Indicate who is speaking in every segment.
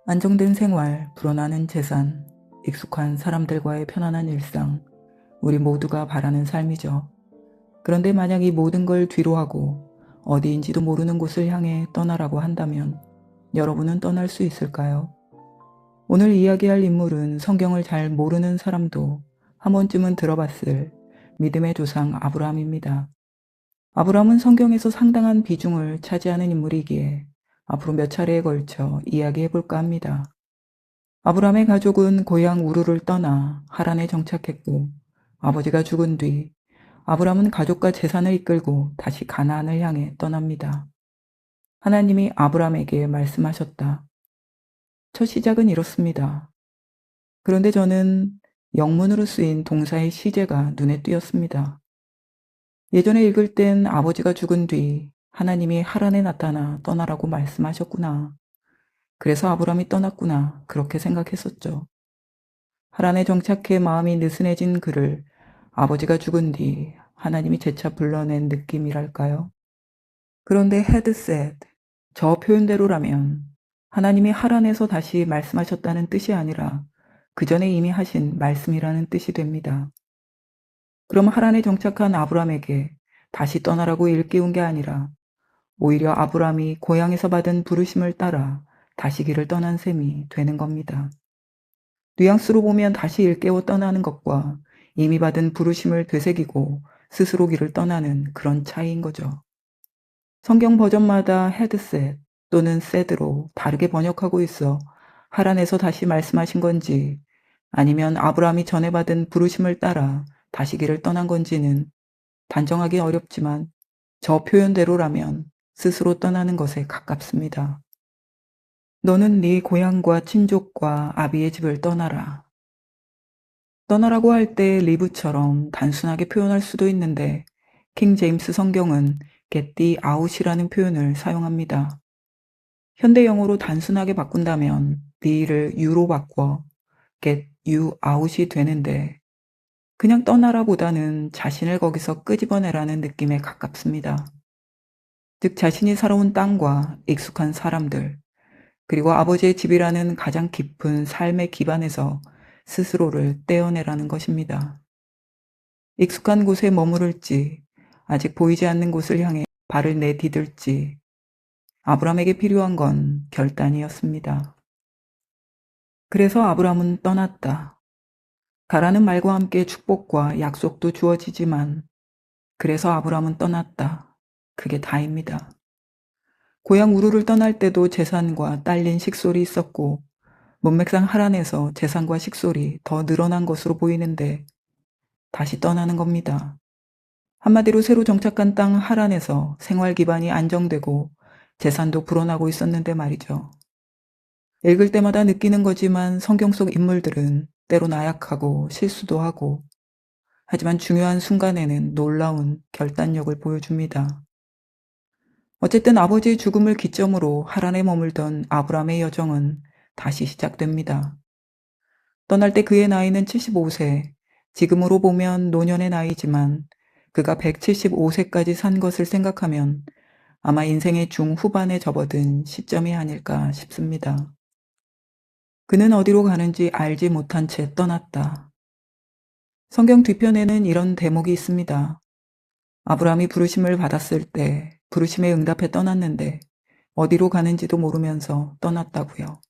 Speaker 1: 안정된 생활, 불어나는 재산, 익숙한 사람들과의 편안한 일상, 우리 모두가 바라는 삶이죠. 그런데 만약 이 모든 걸 뒤로하고 어디인지도 모르는 곳을 향해 떠나라고 한다면 여러분은 떠날 수 있을까요? 오늘 이야기할 인물은 성경을 잘 모르는 사람도 한 번쯤은 들어봤을 믿음의 조상 아브라함입니다. 아브라함은 성경에서 상당한 비중을 차지하는 인물이기에 앞으로 몇 차례에 걸쳐 이야기해 볼까 합니다. 아브라함의 가족은 고향 우르를 떠나 하란에 정착했고, 아버지가 죽은 뒤 아브라함은 가족과 재산을 이끌고 다시 가나안을 향해 떠납니다. 하나님이 아브라함에게 말씀하셨다. 첫 시작은 이렇습니다. 그런데 저는 영문으로 쓰인 동사의 시제가 눈에 띄었습니다. 예전에 읽을 땐 아버지가 죽은 뒤 하나님이 하란에 나타나 떠나라고 말씀하셨구나. 그래서 아브라함이 떠났구나. 그렇게 생각했었죠. 하란에 정착해 마음이 느슨해진 그를 아버지가 죽은 뒤 하나님이 재차 불러낸 느낌이랄까요? 그런데 헤드셋, 저 표현대로라면 하나님이 하란에서 다시 말씀하셨다는 뜻이 아니라 그 전에 이미 하신 말씀이라는 뜻이 됩니다. 그럼 하란에 정착한 아브라함에게 다시 떠나라고 일깨운 게 아니라 오히려 아브라함이 고향에서 받은 부르심을 따라 다시 길을 떠난 셈이 되는 겁니다. 뉘앙스로 보면 다시 일깨워 떠나는 것과 이미 받은 부르심을 되새기고 스스로 길을 떠나는 그런 차이인 거죠. 성경 버전마다 헤드셋 또는 셋으로 다르게 번역하고 있어 하란에서 다시 말씀하신 건지 아니면 아브라함이 전에 받은 부르심을 따라 다시 길을 떠난 건지는 단정하기 어렵지만 저 표현대로라면 스스로 떠나는 것에 가깝습니다. 너는 네 고향과 친족과 아비의 집을 떠나라. 떠나라고 할 때 리브처럼 단순하게 표현할 수도 있는데 킹 제임스 성경은 get thee out이라는 표현을 사용합니다. 현대 영어로 단순하게 바꾼다면 the를 you로 바꿔 get you out이 되는데 그냥 떠나라보다는 자신을 거기서 끄집어내라는 느낌에 가깝습니다. 즉 자신이 살아온 땅과 익숙한 사람들 그리고 아버지의 집이라는 가장 깊은 삶의 기반에서 스스로를 떼어내라는 것입니다. 익숙한 곳에 머무를지 아직 보이지 않는 곳을 향해 발을 내디딜지 아브라함에게 필요한 건 결단이었습니다. 그래서 아브라함은 떠났다. 가라는 말과 함께 축복과 약속도 주어지지만 그래서 아브라함은 떠났다. 그게 다입니다. 고향 우르를 떠날 때도 재산과 딸린 식솔이 있었고 문맥상 하란에서 재산과 식솔이 더 늘어난 것으로 보이는데 다시 떠나는 겁니다. 한마디로 새로 정착한 땅 하란에서 생활 기반이 안정되고 재산도 불어나고 있었는데 말이죠. 읽을 때마다 느끼는 거지만 성경 속 인물들은 때로 나약하고 실수도 하고 하지만 중요한 순간에는 놀라운 결단력을 보여줍니다. 어쨌든 아버지의 죽음을 기점으로 하란에 머물던 아브라함의 여정은 다시 시작됩니다. 떠날 때 그의 나이는 75세, 지금으로 보면 노년의 나이지만 그가 175세까지 산 것을 생각하면 아마 인생의 중후반에 접어든 시점이 아닐까 싶습니다. 그는 어디로 가는지 알지 못한 채 떠났다. 성경 뒤편에는 이런 대목이 있습니다. 아브라함이 부르심을 받았을 때 부르심에 응답해 떠났는데 어디로 가는지도 모르면서 떠났다고요.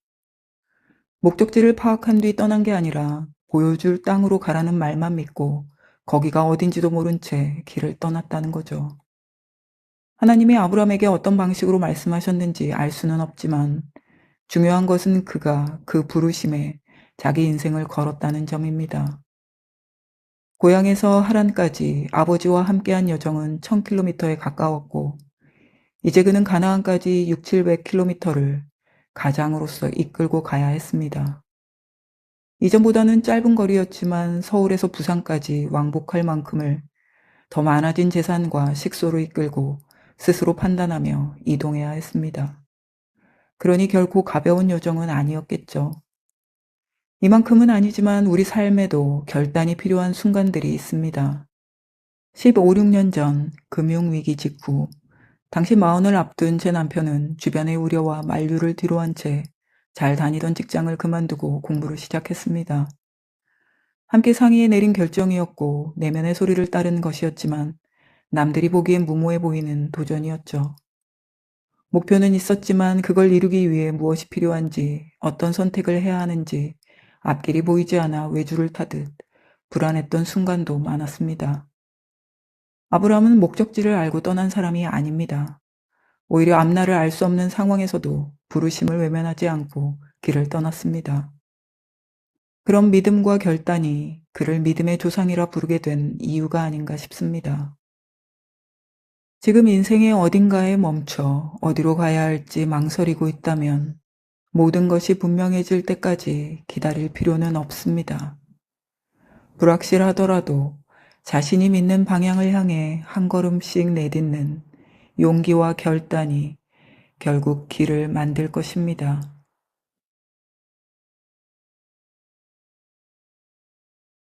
Speaker 1: 목적지를 파악한 뒤 떠난 게 아니라 보여줄 땅으로 가라는 말만 믿고 거기가 어딘지도 모른 채 길을 떠났다는 거죠. 하나님이 아브라함에게 어떤 방식으로 말씀하셨는지 알 수는 없지만 중요한 것은 그가 그 부르심에 자기 인생을 걸었다는 점입니다. 고향에서 하란까지 아버지와 함께한 여정은 1000km에 가까웠고 이제 그는 가나안까지 600-700km를 가장으로서 이끌고 가야 했습니다. 이전보다는 짧은 거리였지만 서울에서 부산까지 왕복할 만큼을 더 많아진 재산과 식소로 이끌고 스스로 판단하며 이동해야 했습니다. 그러니 결코 가벼운 여정은 아니었겠죠. 이만큼은 아니지만 우리 삶에도 결단이 필요한 순간들이 있습니다. 15, 16년 전 금융위기 직후 당시 마흔을 앞둔 제 남편은 주변의 우려와 만류를 뒤로한 채 잘 다니던 직장을 그만두고 공부를 시작했습니다. 함께 상의해 내린 결정이었고 내면의 소리를 따른 것이었지만 남들이 보기엔 무모해 보이는 도전이었죠. 목표는 있었지만 그걸 이루기 위해 무엇이 필요한지, 어떤 선택을 해야 하는지 앞길이 보이지 않아 외주를 타듯 불안했던 순간도 많았습니다. 아브라함은 목적지를 알고 떠난 사람이 아닙니다. 오히려 앞날을 알 수 없는 상황에서도 부르심을 외면하지 않고 길을 떠났습니다. 그런 믿음과 결단이 그를 믿음의 조상이라 부르게 된 이유가 아닌가 싶습니다. 지금 인생의 어딘가에 멈춰 어디로 가야 할지 망설이고 있다면 모든 것이 분명해질 때까지 기다릴 필요는 없습니다. 불확실하더라도 자신이 믿는 방향을 향해 한 걸음씩 내딛는 용기와 결단이 결국 길을 만들 것입니다.